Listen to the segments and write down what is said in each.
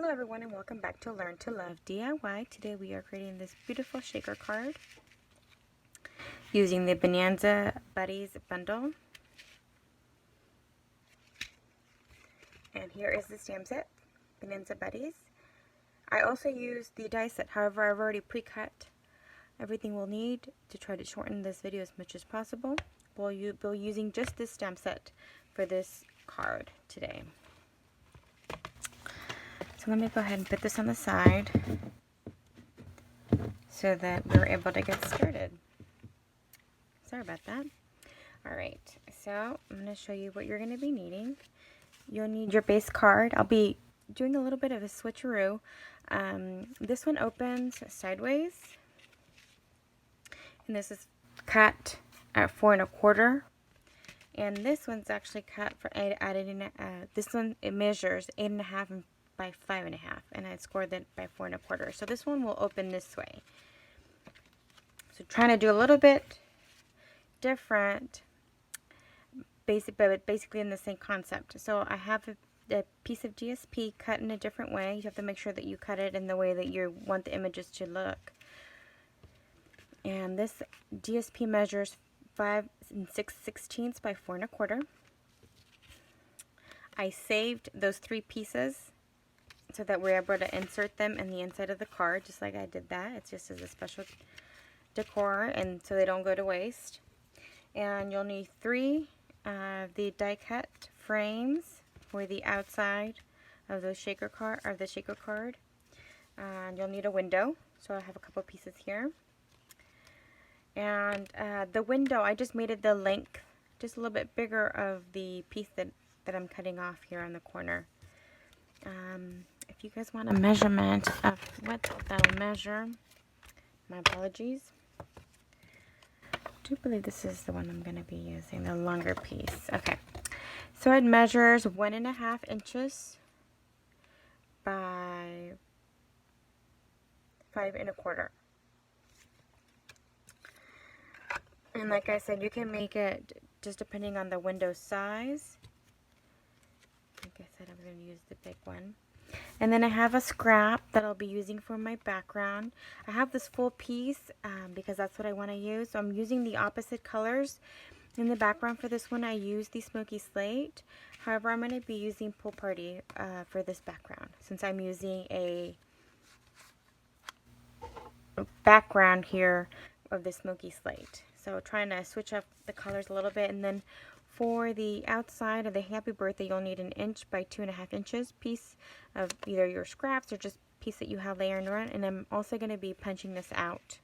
Hello everyone and welcome back to Learn to Love DIY. Today we are creating this beautiful shaker card using the Bonanza Buddies Bundle. And here is the stamp set, Bonanza Buddies. I also used the die set, however I've already pre-cut everything we'll need to try to shorten this video as much as possible. We'll be using just this stamp set for this card today. So let me go ahead and put this on the side so that we're able to get started. Sorry about that. Alright, so I'm going to show you what you're going to be needing. You'll need your base card. I'll be doing a little bit of a switcheroo. This one opens sideways. And this is cut at 4 1/4. And this one's actually cut for this one, it measures 8 1/2 by 5 1/2, and I scored that by 4 1/4. So this one will open this way. So trying to do a little bit different, but basically in the same concept. So I have a piece of GSP cut in a different way. You have to make sure that you cut it in the way that you want the images to look. And this GSP measures 5 6/16 by 4 1/4. I saved those 3 pieces so that we're able to insert them in the inside of the card, just like I did that. It's just as a special decor, and so they don't go to waste. And you'll need 3 of the die cut frames for the outside of the shaker card. And you'll need a window. So I have a couple pieces here. And the window, I just made it the length, just a little bit bigger of the piece that I'm cutting off here on the corner. If you guys want a measurement of what that'll measure, my apologies. I do believe this is the one I'm going to be using, the longer piece. Okay, so it measures 1 1/2 inches by 5 1/4. And like I said, you can make it just depending on the window size. Like I said, I'm going to use the big one. And then I have a scrap that I'll be using for my background. I have this full piece because that's what I want to use. So I'm using the opposite colors. In the background for this one, I used the Smoky Slate. However, I'm going to be using Pool Party for this background, since I'm using a background here of the Smoky Slate. So trying to switch up the colors a little bit. And then for the outside of the Happy Birthday, you'll need an 1 inch by 2 1/2 inches piece of either your scraps or just piece that you have layering around. And I'm also going to be punching this out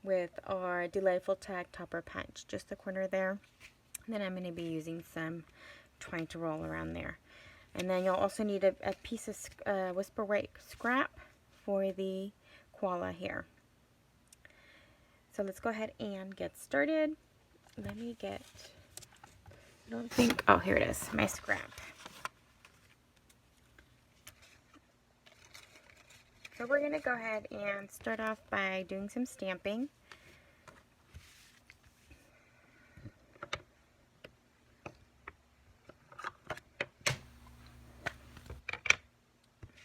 with our Delightful Tag Topper Punch, just the corner there. And then I'm going to be using some twine to roll around there. And then you'll also need a piece of Whisper White scrap for the koala here. So let's go ahead and get started. Let me get, I don't think, oh, here it is, my scrap. So we're going to go ahead and start off by doing some stamping.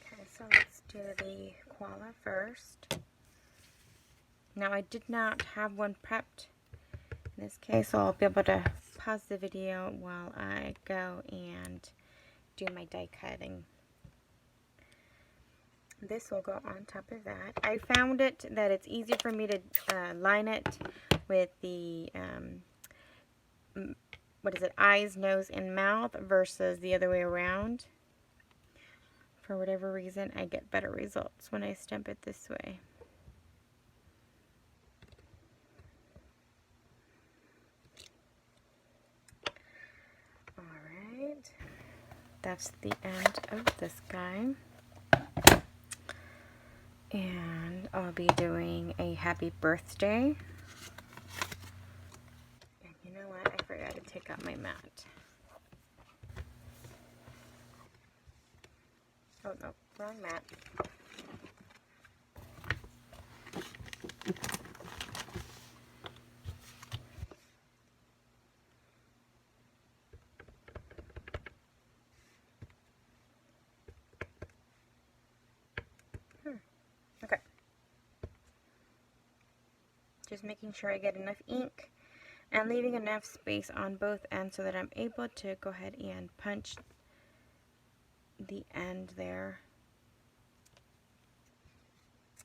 Okay, so let's do the koala first. Now I did not have one prepped in this case, so I'll be able to pause the video while I go and do my die cutting. This will go on top of that. I found it that it's easier for me to line it with the, eyes, nose, and mouth versus the other way around. For whatever reason, I get better results when I stamp it this way. Alright, that's the end of this guy. And I'll be doing a happy birthday. And you know what? I forgot to take out my mat. Oh no, wrong mat. just making sure I get enough ink and leaving enough space on both ends so that I'm able to go ahead and punch the end there.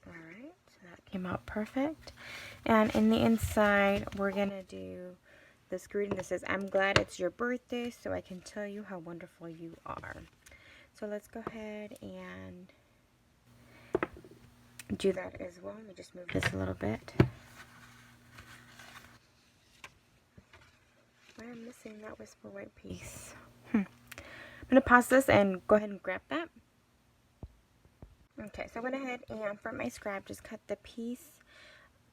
Alright, so that came out perfect. And in the inside, we're going to do this greeting that says, "I'm glad it's your birthday so I can tell you how wonderful you are." So let's go ahead and do that as well. Let me just move this a little bit. Why am I missing that whisper white piece? I'm going to pause this and go ahead and grab that. Okay, so I went ahead and from my Scribe just cut the piece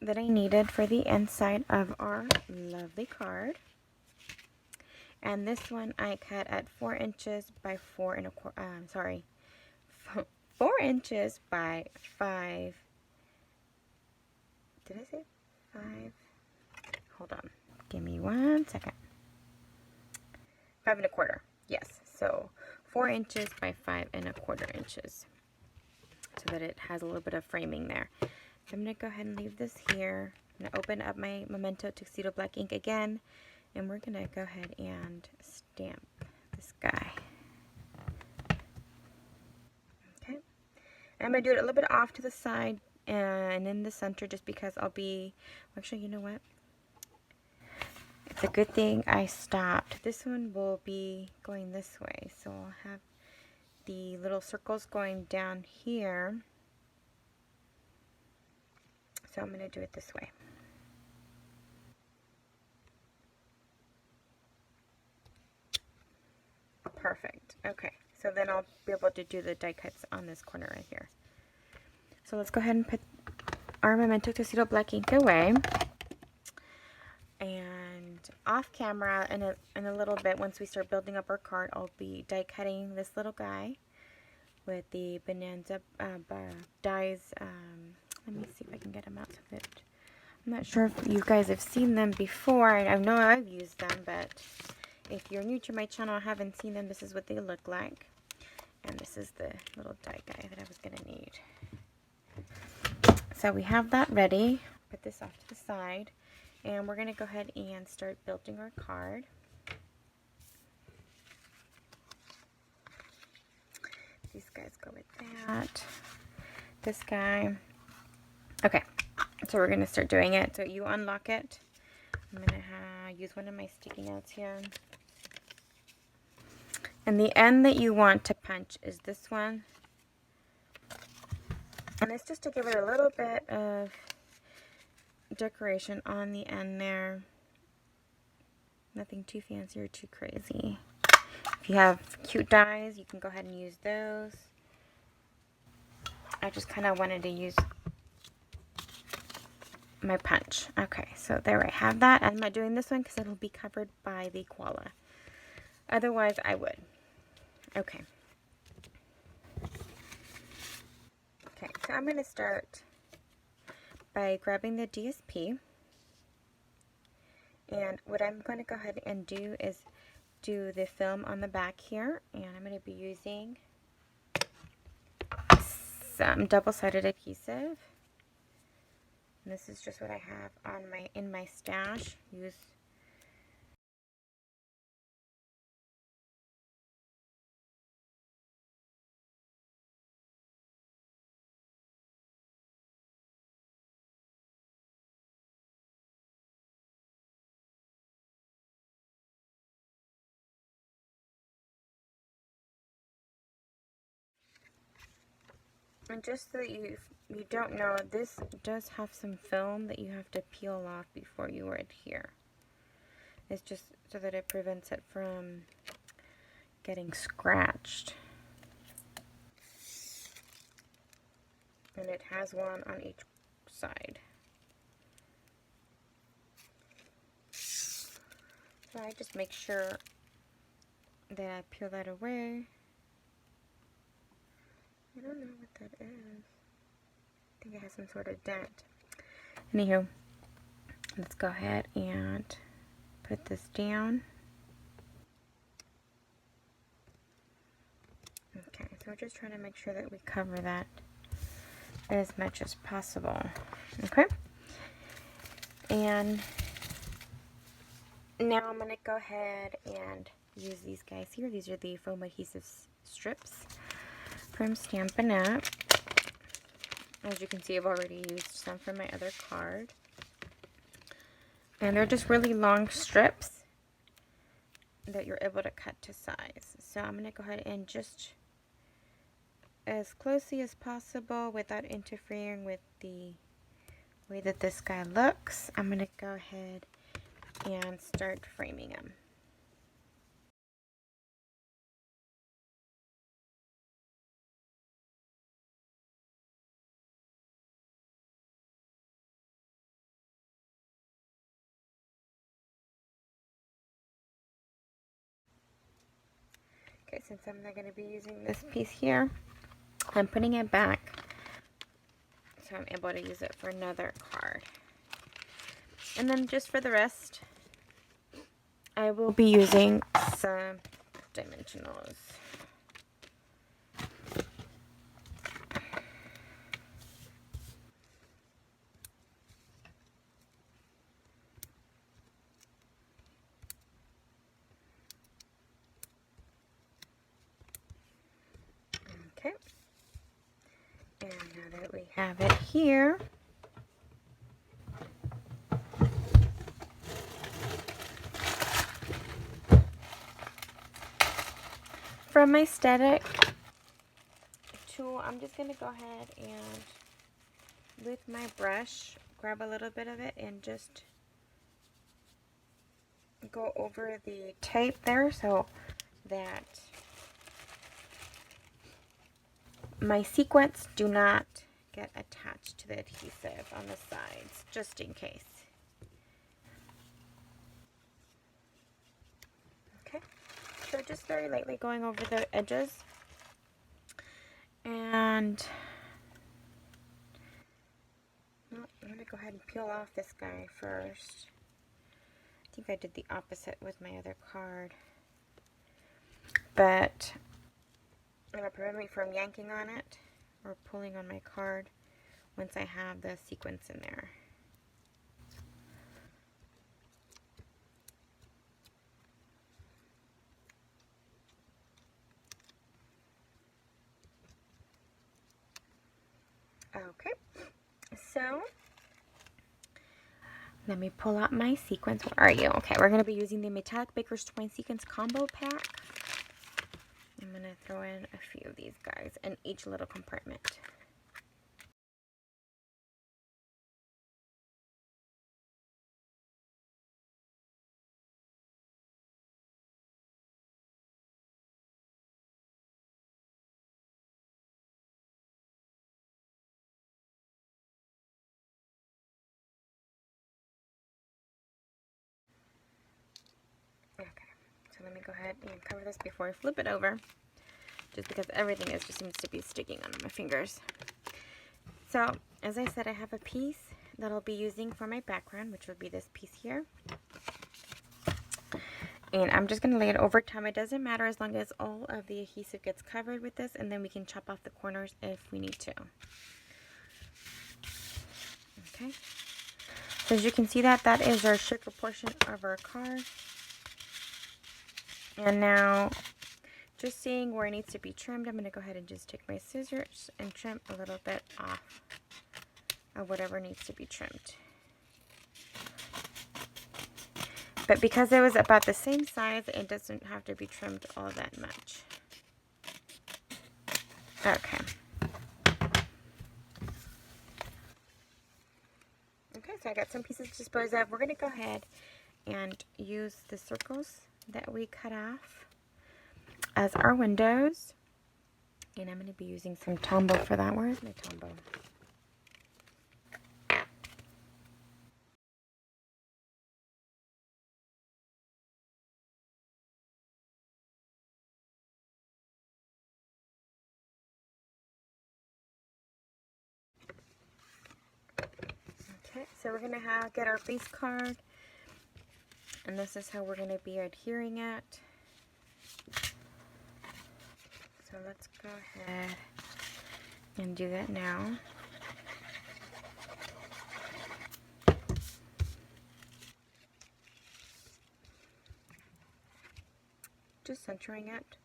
that I needed for the inside of our lovely card. And this one I cut at 4 inches by 4 inches by 5. Did I say 5? Hold on. Give me 1 second. 5 1/4. Yes. So 4 inches by 5 1/4 inches. So that it has a little bit of framing there. So I'm going to go ahead and leave this here. I'm going to open up my Memento Tuxedo Black ink again. And we're going to go ahead and stamp this guy. Okay. And I'm going to do it a little bit off to the side and in the center just because I'll be... Actually, you know what? It's a good thing I stopped. This one will be going this way. So I'll have the little circles going down here. So I'm going to do it this way. Perfect. Okay, so then I'll be able to do the die cuts on this corner right here. So let's go ahead and put our Memento Tuxedo Black ink away. And off camera in a little bit, once we start building up our card, I'll be die cutting this little guy with the Bonanza dies. Let me see if I can get them out of it. I'm not sure if you guys have seen them before. I know I've used them, but if you're new to my channel and haven't seen them, this is what they look like. And this is the little die guy that I was going to need. So we have that ready. Put this off to the side. And we're going to go ahead and start building our card. These guys go with that. This guy. Okay, so we're going to start doing it. So you unlock it. I'm going to use one of my sticky notes here. And the end that you want to punch is this one. And it's just to give it a little bit of decoration on the end there. Nothing too fancy or too crazy. If you have cute dies, you can go ahead and use those. I just kind of wanted to use my punch. Okay, so there I have that. I'm not doing this one because it'll be covered by the koala. Otherwise, I would. Okay. Okay, so I'm going to start by grabbing the DSP. And what I'm going to go ahead and do is do the film on the back here. And I'm going to be using some double-sided adhesive. And this is just what I have on in my stash. Use and just so that you don't know, this does have some film that you have to peel off before you adhere. It's just so that it prevents it from getting scratched. And it has one on each side. So I just make sure that I peel that away. I don't know what that is. I think it has some sort of dent. Anywho, let's go ahead and put this down. Okay, so we're just trying to make sure that we cover that as much as possible. Okay? And now I'm going to go ahead and use these guys here. These are the foam adhesive strips from Stampin' Up. As you can see, I've already used some from my other card. And they're just really long strips that you're able to cut to size. So I'm going to go ahead and just, as closely as possible without interfering with the way that this guy looks, I'm going to go ahead and start framing him. Okay, since I'm not going to be using this piece here, I'm putting it back so I'm able to use it for another card. And then just for the rest, I will be using some dimensionals. Okay. And now that we have it here, from my static tool, I'm just going to go ahead and with my brush, grab a little bit of it and just go over the tape there so that my sequins do not get attached to the adhesive on the sides, just in case. Okay, so just very lightly going over the edges. And well, I'm going to go ahead and peel off this guy first. I think I did the opposite with my other card. But it'll prevent me from yanking on it or pulling on my card once I have the sequins in there. Okay, so let me pull out my sequins. Where are you? Okay, we're going to be using the Metallic Baker's Twine Sequins Combo Pack. I'm going to throw in a few of these guys in each little compartment. Okay, so let me go ahead and cover this before I flip it over, just because everything just seems to be sticking on my fingers. So, as I said, I have a piece that I'll be using for my background, which will be this piece here. And I'm just going to lay it over top. It doesn't matter as long as all of the adhesive gets covered with this, and then we can chop off the corners if we need to. Okay. So as you can see that is our sugar portion of our card. And now, just seeing where it needs to be trimmed, I'm going to go ahead and just take my scissors and trim a little bit off of whatever needs to be trimmed. But because it was about the same size, it doesn't have to be trimmed all that much. Okay. Okay, so I got some pieces to dispose of. We're going to go ahead and use the circles that we cut off as our windows. And I'm going to be using some Tombow for that. Where is my Tombow? Okay, so we're going to get our base card, and this is how we're going to be adhering it. So let's go ahead and do that now. just centering it.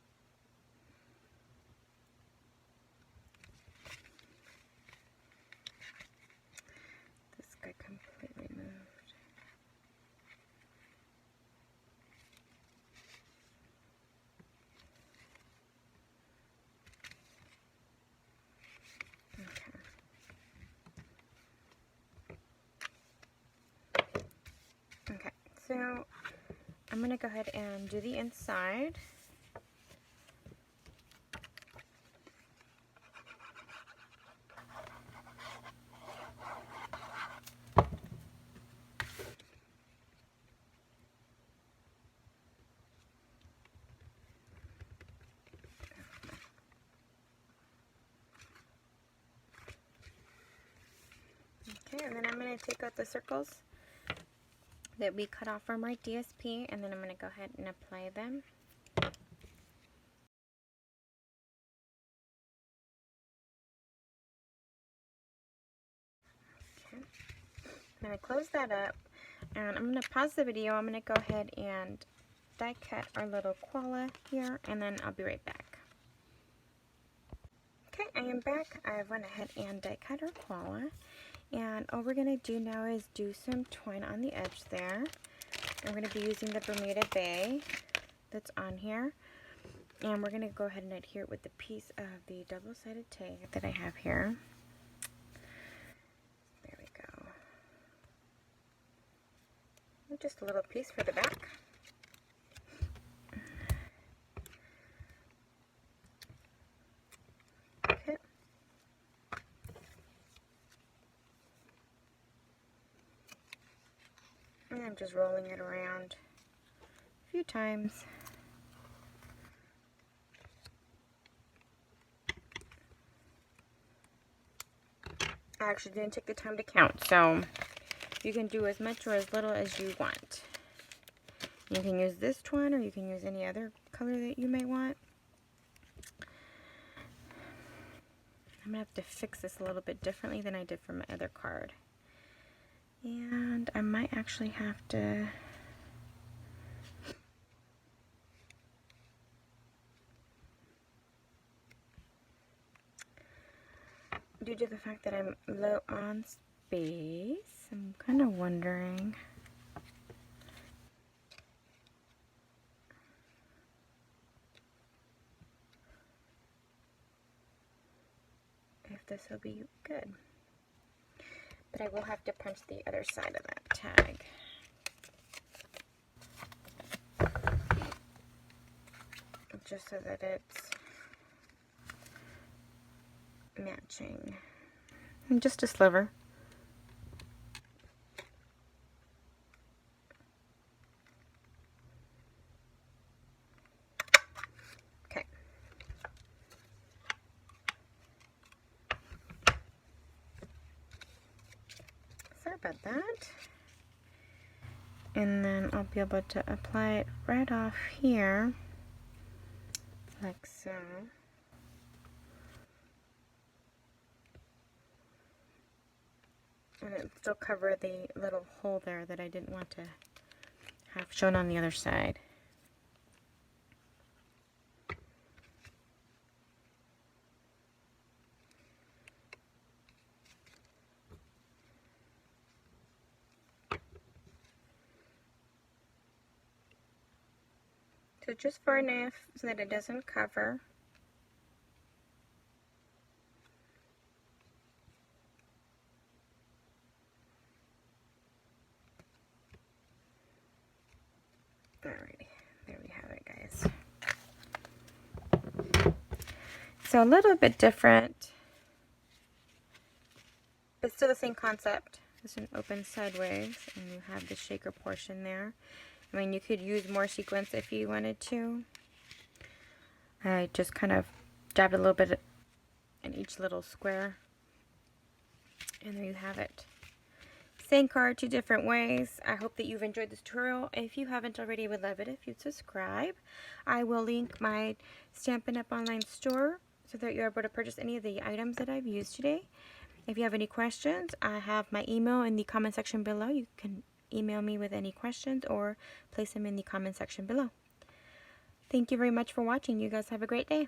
This guy completely moved. Okay, so I'm going to go ahead and do the inside. Okay, and then I'm going to take out the circles that we cut off from our DSP, and then I'm going to go ahead and apply them. Okay. I'm going to close that up, and I'm going to pause the video. I'm going to go ahead and die cut our little koala here, and then I'll be right back. Okay, I am back. I went ahead and die cut our koala, and all we're going to do now is do some twine on the edge there. I'm going to be using the Bermuda Bay that's on here, and we're going to go ahead and adhere it with the piece of the double-sided tag that I have here. There we go. Just a little piece for the back. Okay. And I'm just rolling it around a few times. I actually didn't take the time to count, so you can do as much or as little as you want. You can use this twine, or you can use any other color that you may want. I'm going to have to fix this a little bit differently than I did for my other card. And I might actually have to due to the fact that I'm low on space, I'm kind of wondering if this will be good. But I will have to punch the other side of that tag. Just so that it's matching. And just a sliver. Okay. Sorry about that. And then I'll be able to apply it right off here, like so. And it'll still cover the little hole there that I didn't want to have shown on the other side. So just far enough so that it doesn't cover. Alrighty, there we have it, guys. So a little bit different, but still the same concept. This one opens sideways, and you have the shaker portion there. I mean, you could use more sequins if you wanted to. I just kind of dabbed a little bit in each little square, and there you have it. Same card, two different ways. I hope that you've enjoyed this tutorial. If you haven't already, I would love it if you'd subscribe. I will link my Stampin' Up! Online store so that you're able to purchase any of the items that I've used today. If you have any questions, I have my email in the comment section below. You can email me with any questions or place them in the comment section below. Thank you very much for watching. You guys have a great day.